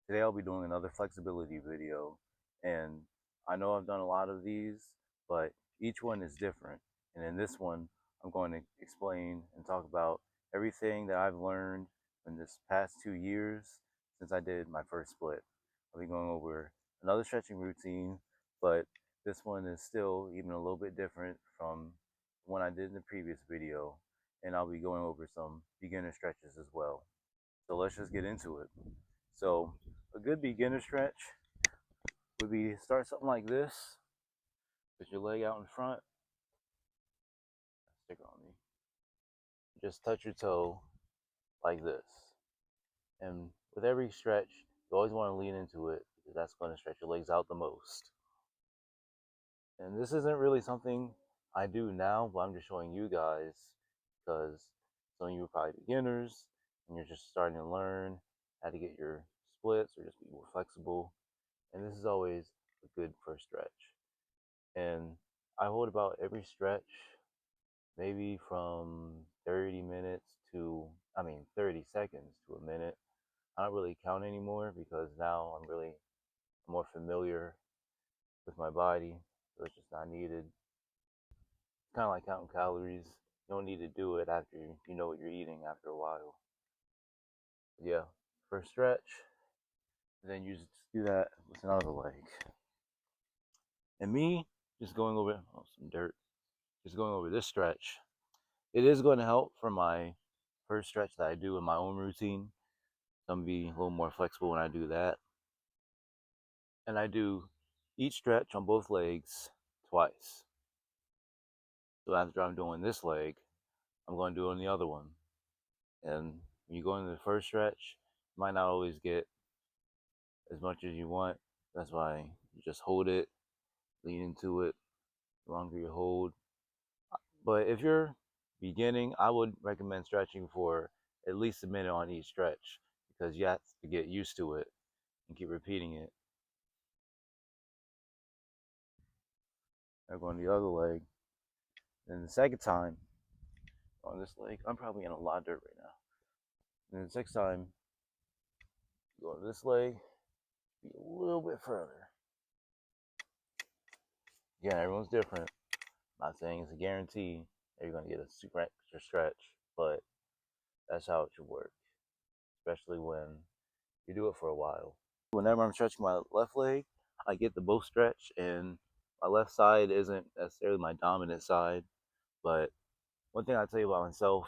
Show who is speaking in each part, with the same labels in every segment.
Speaker 1: Today I'll be doing another flexibility video, and I know I've done a lot of these, but each one is different. And in this one, I'm going to explain and talk about everything that I've learned in this past 2 years since I did my first split. I'll be going over another stretching routine, but this one is still even a little bit different from the one I did in the previous video, and I'll be going over some beginner stretches as well. So let's just get into it. So a good beginner stretch would be start something like this, with your leg out in front. Stick on me. Just touch your toe like this. And with every stretch, you always want to lean into it because that's going to stretch your legs out the most. And this isn't really something I do now, but I'm just showing you guys because some of you are probably beginners and you're just starting to learn how to get your splits or just be more flexible. And this is always a good first stretch. And I hold about every stretch maybe from 30 minutes to, 30 seconds to a minute. I don't really count anymore because now I'm more familiar with my body, so it's just not needed. It's kind of like counting calories. You don't need to do it after you know what you're eating after a while. But yeah, first stretch, then you just do that with another leg. And me, just going over, some dirt, just going over this stretch, it is going to help for my first stretch that I do in my own routine. So I'm gonna be a little more flexible when I do that. And I do each stretch on both legs twice. So after I'm doing this leg, I'm going to do it on the other one. And when you go into the first stretch, you might not always get as much as you want. That's why you just hold it, lean into it. The longer you hold, but if you're beginning, I would recommend stretching for at least a minute on each stretch because you have to get used to it and keep repeating it. Now go on the other leg. Then the second time on this leg, I'm probably in a lot of dirt right now. And the next time, go on this leg, be a little bit further. Again, everyone's different. I'm not saying it's a guarantee that you're going to get a super extra stretch, but that's how it should work, especially when you do it for a while. Whenever I'm stretching my left leg, I get the most stretch, and my left side isn't necessarily my dominant side. But one thing I tell you about myself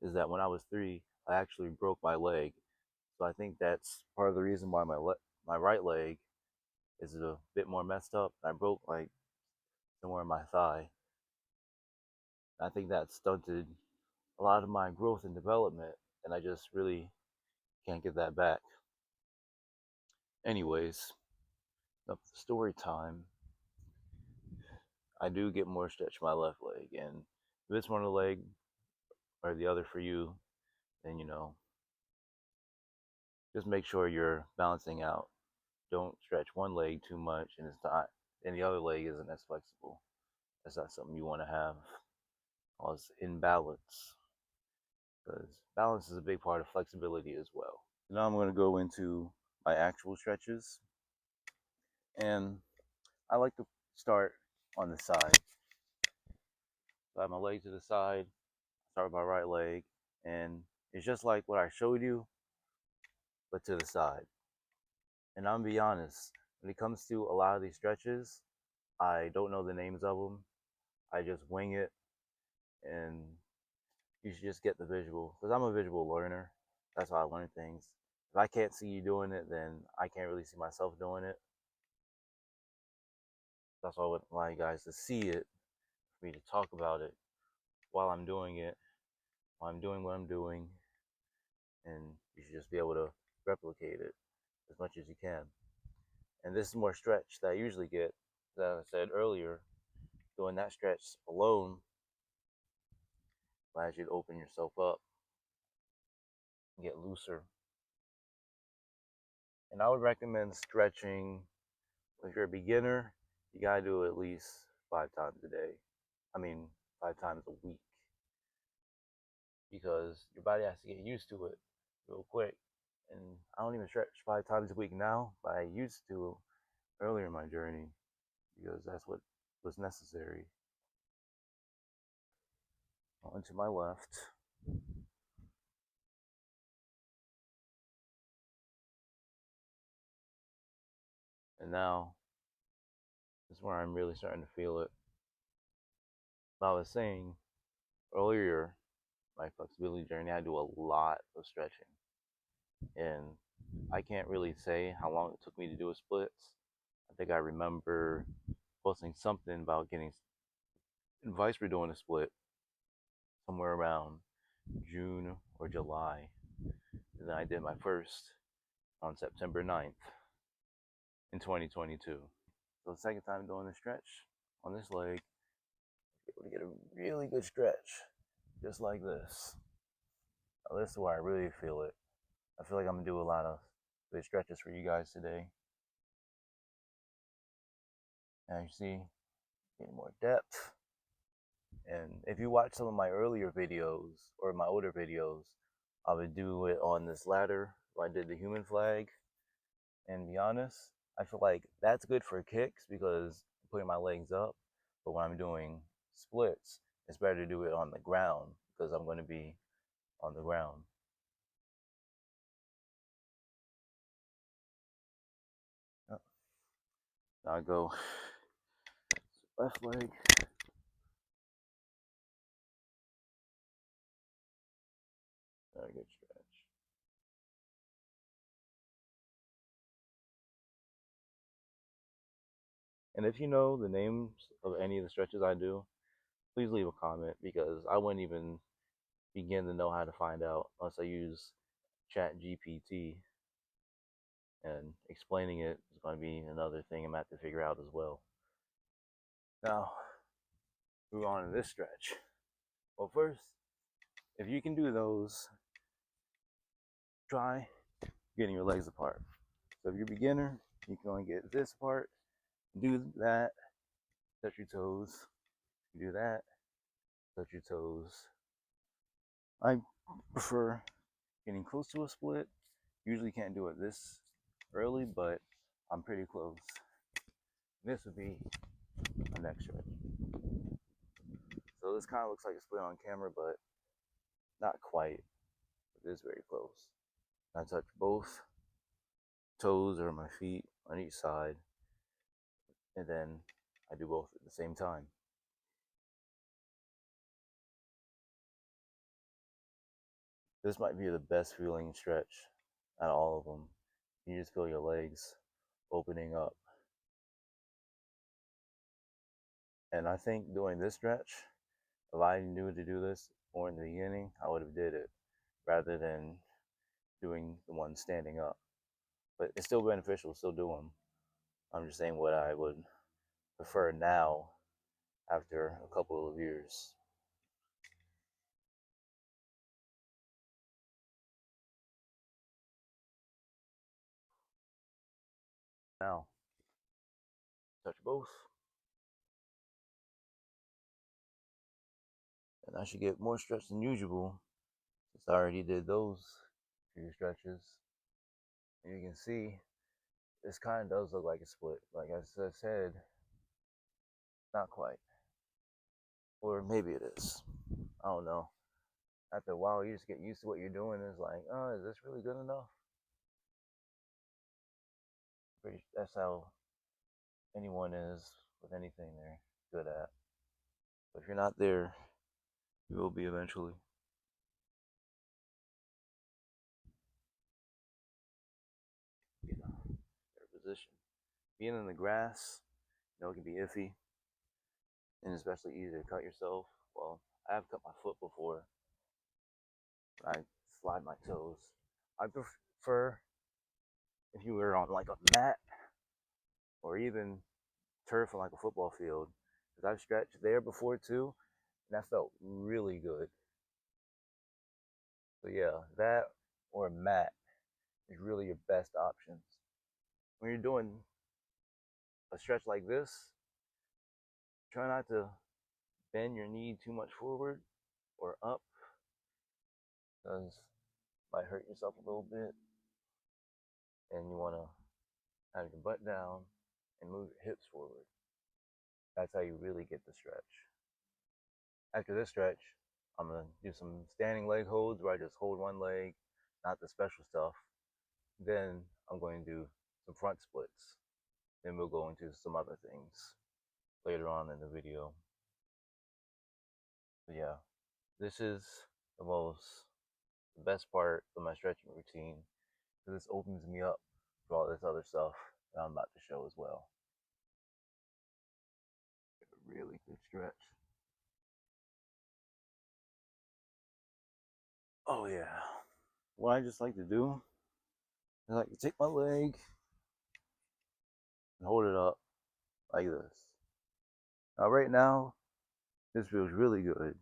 Speaker 1: is that when I was 3, I actually broke my leg. So I think that's part of the reason why my right leg is a bit more messed up. I broke like somewhere in my thigh. I think that stunted a lot of my growth and development, and I just really can't get that back. Anyways, up to story time. I do get more stretch in my left leg, and if it's one of the leg or the other for you, then just make sure you're balancing out. Don't stretch one leg too much, and the other leg isn't as flexible. That's not something you want to have. Or it's imbalance, because balance is a big part of flexibility as well. Now I'm going to go into my actual stretches, and I like to start on the side. So I have my leg to the side, start with my right leg, and it's just like what I showed you, but to the side. And I'm gonna be honest, when it comes to a lot of these stretches, I don't know the names of them. I just wing it, and you should just get the visual, because I'm a visual learner. That's how I learn things. If I can't see you doing it, then I can't really see myself doing it. That's why I would like you guys to see it, for me to talk about it while I'm doing it, while I'm doing what I'm doing, and you should just be able to replicate it as much as you can. And this is more stretch that I usually get. As I said earlier, doing that stretch alone allows you to open yourself up and get looser. And I would recommend stretching. If you're a beginner, you gotta do it at least 5 times a day. I mean, 5 times a week, because your body has to get used to it real quick. And I don't even stretch 5 times a week now, but I used to earlier in my journey because that's what was necessary. On to my left. And now is where I'm really starting to feel it. But I was saying earlier, my flexibility journey, I do a lot of stretching. And I can't really say how long it took me to do a splits. I think I remember posting something about getting advice for doing a split somewhere around June or July. And then I did my first on September 9th in 2022. So the second time doing the stretch on this leg, able to get a really good stretch, just like this. Now this is where I really feel it. I feel like I'm gonna do a lot of good stretches for you guys today. Now you see, getting more depth. And if you watch some of my earlier videos or my older videos, I would do it on this ladder where I did the human flag. And to be honest, I feel like that's good for kicks because I'm putting my legs up. But when I'm doing splits, it's better to do it on the ground because I'm going to be on the ground. Now I go left leg. Very good stretch. And if you know the names of any of the stretches I do, please leave a comment because I wouldn't even begin to know how to find out unless I use Chat GPT, and explaining it is going to be another thing I'm going to have to figure out as well. Now, move on to this stretch. Well, first, if you can do those, try getting your legs apart. So if you're a beginner, you can only get this part, do that, touch your toes, do that, touch your toes. I prefer getting close to a split. Usually can't do it this early, but I'm pretty close. This would be my next stretch. So this kind of looks like a split on camera, but not quite. It is very close. I touch both toes or my feet on each side, and then I do both at the same time. This might be the best feeling stretch out of all of them. You just feel your legs opening up. And I think doing this stretch, if I knew to do this more in the beginning, I would have did it rather than doing the one standing up. But it's still beneficial, still do them. I'm just saying what I would prefer now after a couple of years. Now, touch both. And I should get more stretch than usual since I already did those few stretches. And you can see this kind of does look like a split. Like I said, not quite. Or maybe it is. I don't know. After a while, you just get used to what you're doing. It's like, oh, is this really good enough? That's how anyone is with anything they're good at. But if you're not there, you will be eventually. You know, their position. Being in the grass, it can be iffy, and especially easy to cut yourself. Well, I have cut my foot before. I slide my toes. I prefer if you were on like a mat or even turf on like a football field, because I've stretched there before too, and that felt really good. So yeah, that or a mat is really your best options. When you're doing a stretch like this, try not to bend your knee too much forward or up, because it might hurt yourself a little bit. and you want to have your butt down and move your hips forward. That's how you really get the stretch. After this stretch, I'm going to do some standing leg holds where I just hold one leg, not the special stuff. Then I'm going to do some front splits. Then we'll go into some other things later on in the video. But yeah, this is the best part of my stretching routine, because this opens me up for all this other stuff that I'm about to show as well. A really good stretch. Oh yeah. What I just like to do is I like to take my leg and hold it up like this. Now right now, this feels really good.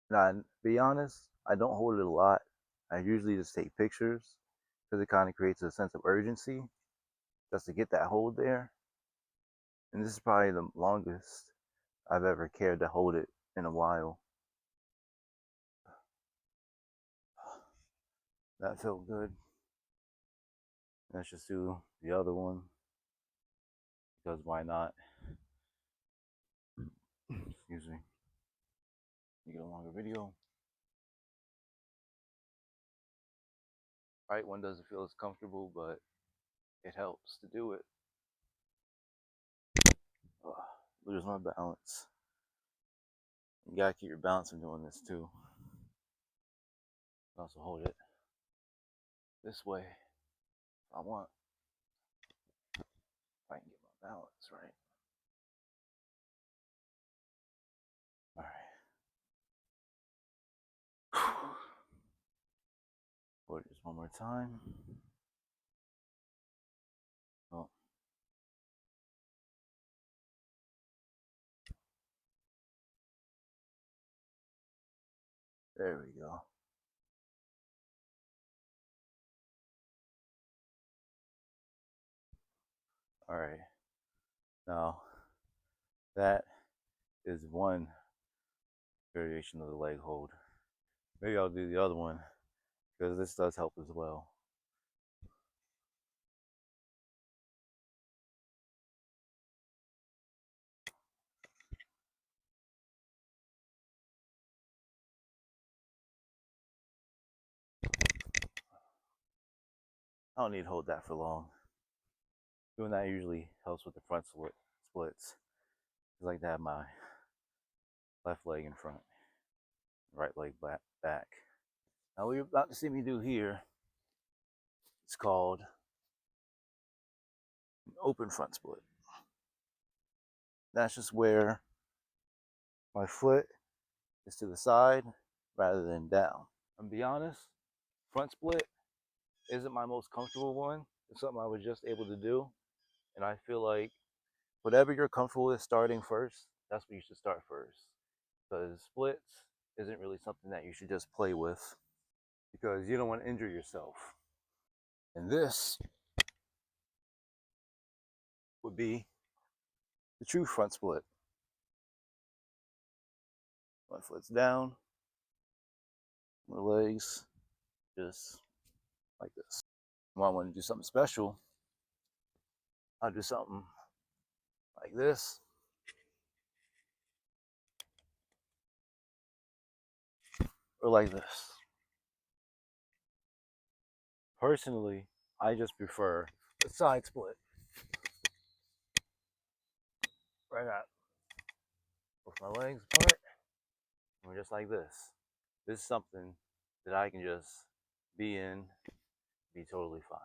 Speaker 1: Now, to be honest, I don't hold it a lot. I usually just take pictures because it kind of creates a sense of urgency just to get that hold there. And this is probably the longest I've ever cared to hold it in a while. That felt good. Let's just do the other one, because why not? Excuse me. You get a longer video. Right one doesn't feel as comfortable, but it helps to do it. Lose my balance. You gotta keep your balance when doing this too. Also hold it this way if I want. If I can get my balance right. Alright. Hold it just one more time. Oh. There we go. Alright. Now, that is one variation of the leg hold. Maybe I'll do the other one, because this does help as well. I don't need to hold that for long. Doing that usually helps with the front splits. I like to have my left leg in front, right leg back. Now what you're about to see me do here, it's called an open front split. That's just where my foot is to the side rather than down. And to be honest, front split isn't my most comfortable one. It's something I was just able to do. And I feel like whatever you're comfortable with starting first, that's what you should start first. Because splits isn't really something that you should just play with, because you don't want to injure yourself. And this would be the true front split. My foot's down, my legs just like this. When I want to do something special, I'll do something like this. Or like this. Personally, I just prefer the side split. Right out. With my legs apart. And just like this. This is something that I can just be in, be totally fine.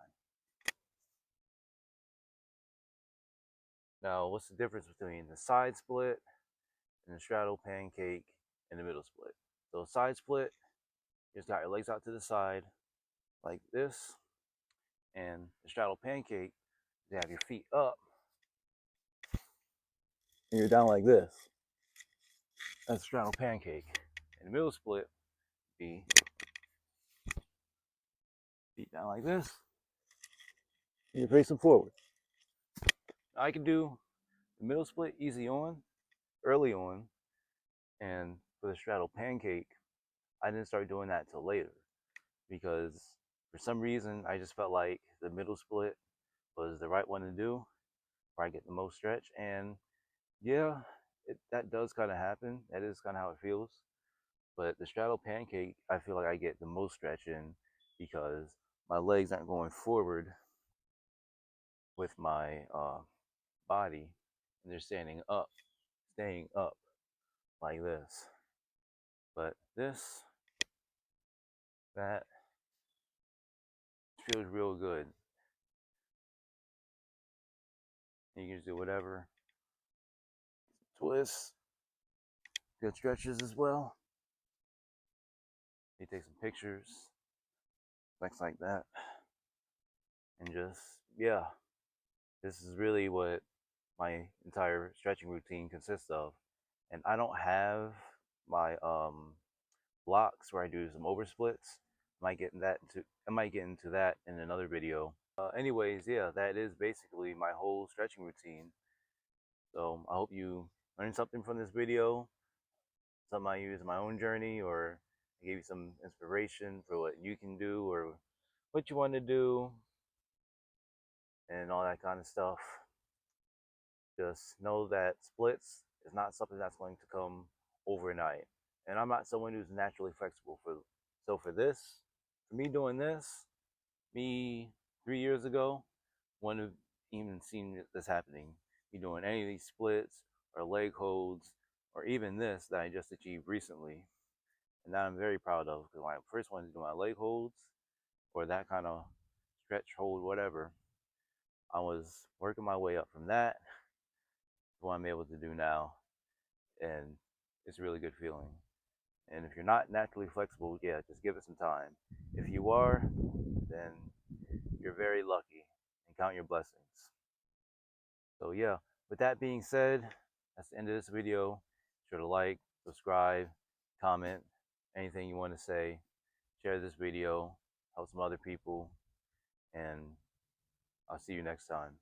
Speaker 1: Now, what's the difference between the side split and the straddle pancake and the middle split? So side split, you just got your legs out to the side like this, and the straddle pancake, you have your feet up and you're down like this. That's straddle pancake. And the middle split be feet down like this, and you're facing forward. I can do the middle split easy on, early on, and for the straddle pancake, I didn't start doing that till later, because for some reason I just felt like the middle split was the right one to do, where I get the most stretch. And yeah, that does kind of happen. That is kind of how it feels. But the straddle pancake, I feel like I get the most stretch in because my legs aren't going forward with my body, and they're staying up like this. But this, that feels real good. You can just do whatever. Twists, good stretches as well. You take some pictures, things like that. And just, yeah, this is really what my entire stretching routine consists of. And I don't have my blocks where I do some over splits. I might get into that in another video. Anyways, yeah, that is basically my whole stretching routine. So I hope you learned something from this video, something I use in my own journey, or I gave you some inspiration for what you can do or what you want to do and all that kind of stuff. Just know that splits is not something that's going to come overnight. And I'm not someone who's naturally flexible for me doing this, me 3 years ago, wouldn't have even seen this happening. Me doing any of these splits or leg holds or even this that I just achieved recently. And that I'm very proud of because when I first wanted to do my leg holds or that kind of stretch hold, whatever, I was working my way up from that to what I'm able to do now. And it's a really good feeling. And if you're not naturally flexible, yeah, just give it some time. If you are, then you're very lucky and count your blessings. So yeah, with that being said, that's the end of this video. Be sure to like, subscribe, comment, anything you want to say. Share this video, help some other people, and I'll see you next time.